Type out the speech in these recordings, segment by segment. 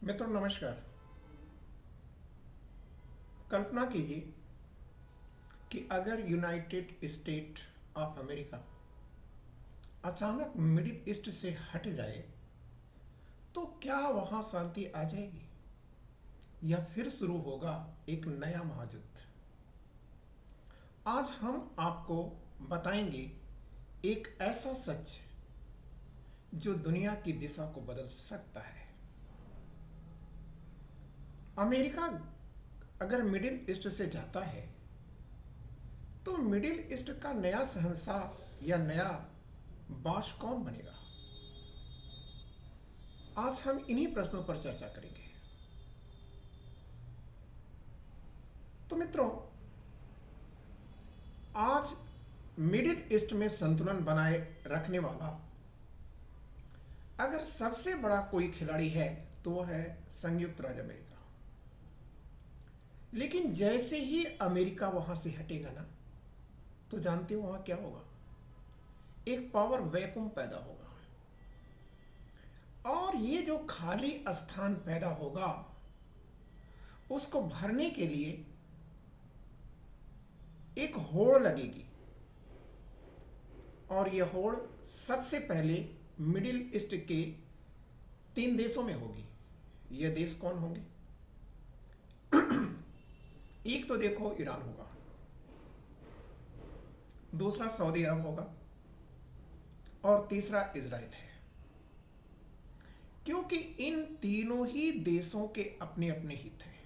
मित्रों नमस्कार। कल्पना कीजिए कि अगर यूनाइटेड स्टेट ऑफ अमेरिका अचानक मिडिल ईस्ट से हट जाए तो क्या वहां शांति आ जाएगी या फिर शुरू होगा एक नया महायुद्ध। आज हम आपको बताएंगे एक ऐसा सच जो दुनिया की दिशा को बदल सकता है। अमेरिका अगर मिडिल ईस्ट से जाता है तो मिडिल ईस्ट का नया शहंशाह या नया बादशाह कौन बनेगा। आज हम इन्हीं प्रश्नों पर चर्चा करेंगे। तो मित्रों, आज मिडिल ईस्ट में संतुलन बनाए रखने वाला अगर सबसे बड़ा कोई खिलाड़ी है तो वह है संयुक्त राज्य अमेरिका। लेकिन जैसे ही अमेरिका वहां से हटेगा ना, तो जानते हो वहां क्या होगा? एक पावर वैक्यूम पैदा होगा और ये जो खाली स्थान पैदा होगा उसको भरने के लिए एक होड़ लगेगी और यह होड़ सबसे पहले मिडिल ईस्ट के 3 देशों में होगी। यह देश कौन होंगे? एक तो देखो ईरान होगा, दूसरा सऊदी अरब होगा और तीसरा इजराइल है। क्योंकि इन तीनों ही देशों के अपने अपने हित हैं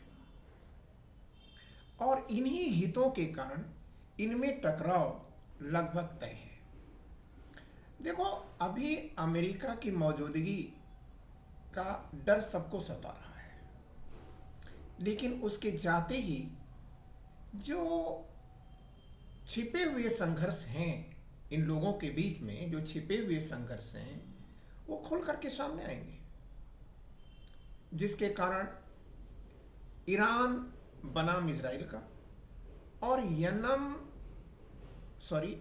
और इन्हीं हितों के कारण इनमें टकराव लगभग तय है। देखो, अभी अमेरिका की मौजूदगी का डर सबको सता रहा है, लेकिन उसके जाते ही जो छिपे हुए संघर्ष हैं, इन लोगों के बीच में जो छिपे हुए संघर्ष हैं वो खुल करके सामने आएंगे, जिसके कारण ईरान बनाम इजराइल का और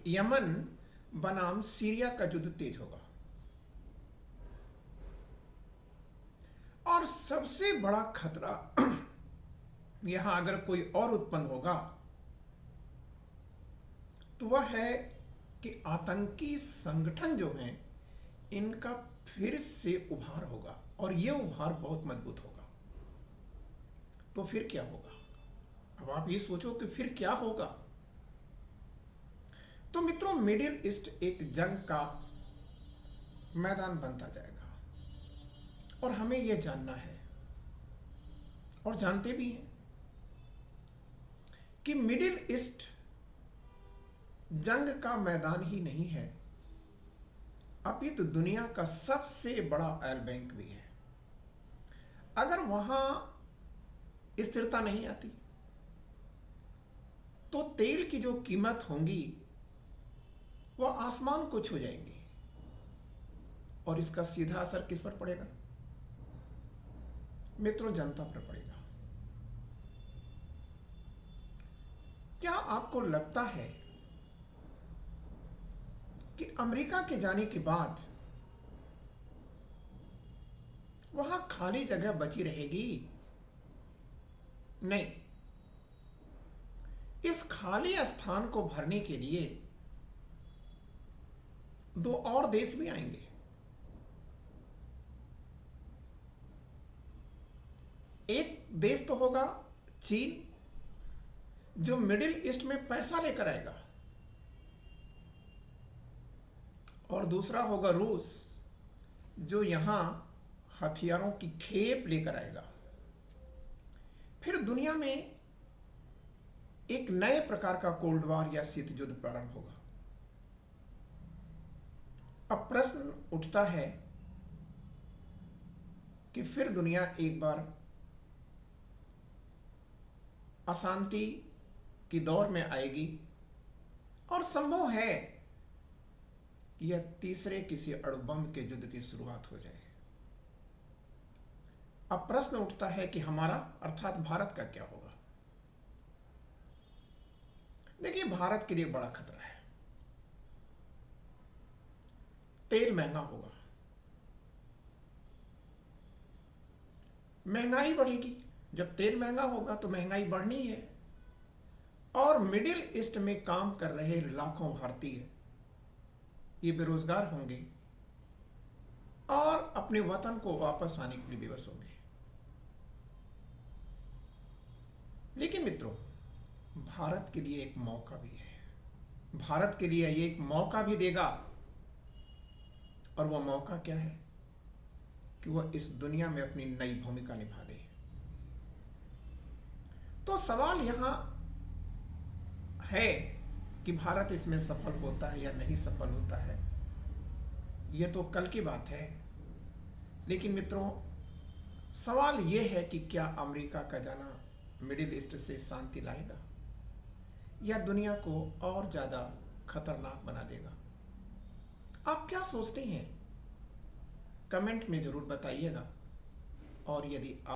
यमन बनाम सीरिया का युद्ध तेज होगा। और सबसे बड़ा खतरा यहां अगर कोई और उत्पन्न होगा तो वह है कि आतंकी संगठन जो हैं इनका फिर से उभार होगा और यह उभार बहुत मजबूत होगा। तो फिर क्या होगा? अब आप ये सोचो कि फिर क्या होगा। तो मित्रों, मिडिल ईस्ट एक जंग का मैदान बनता जाएगा और हमें यह जानना है और जानते भी हैं कि मिडिल ईस्ट जंग का मैदान ही नहीं है, अपितु दुनिया का सबसे बड़ा ऑयल बैंक भी है। अगर वहां स्थिरता नहीं आती तो तेल की जो कीमत होंगी वह आसमान को छू जाएंगी और इसका सीधा असर किस पर पड़ेगा? मित्रों, जनता पर पड़ेगा। क्या आपको लगता है कि अमेरिका के जाने के बाद वहां खाली जगह बची रहेगी? नहीं, इस खाली स्थान को भरने के लिए 2 और देश भी आएंगे। एक देश तो होगा चीन, जो मिडिल ईस्ट में पैसा लेकर आएगा, और दूसरा होगा रूस, जो यहां हथियारों की खेप लेकर आएगा। फिर दुनिया में एक नए प्रकार का कोल्ड वॉर या शीत युद्ध प्रारंभ होगा। अब प्रश्न उठता है कि फिर दुनिया एक बार अशांति की दौर में आएगी और संभव है कि यह तीसरे किसी अणुबम के युद्ध की शुरुआत हो जाए। अब प्रश्न उठता है कि हमारा अर्थात भारत का क्या होगा? देखिए, भारत के लिए बड़ा खतरा है। तेल महंगा होगा, महंगाई बढ़ेगी। जब तेल महंगा होगा तो महंगाई बढ़नी है। और मिडिल ईस्ट में काम कर रहे लाखों भारतीय ये बेरोजगार होंगे और अपने वतन को वापस आने के लिए विवश होंगे। लेकिन मित्रों, भारत के लिए एक मौका भी है। भारत के लिए ये एक मौका भी देगा। और वह मौका क्या है कि वह इस दुनिया में अपनी नई भूमिका निभा दे। तो सवाल यहां है कि भारत इसमें सफल होता है या नहीं सफल होता है, यह तो कल की बात है। लेकिन मित्रों, सवाल यह है कि क्या अमेरिका का जाना मिडिल ईस्ट से शांति लाएगा या दुनिया को और ज्यादा खतरनाक बना देगा? आप क्या सोचते हैं? कमेंट में जरूर बताइएगा। और यदि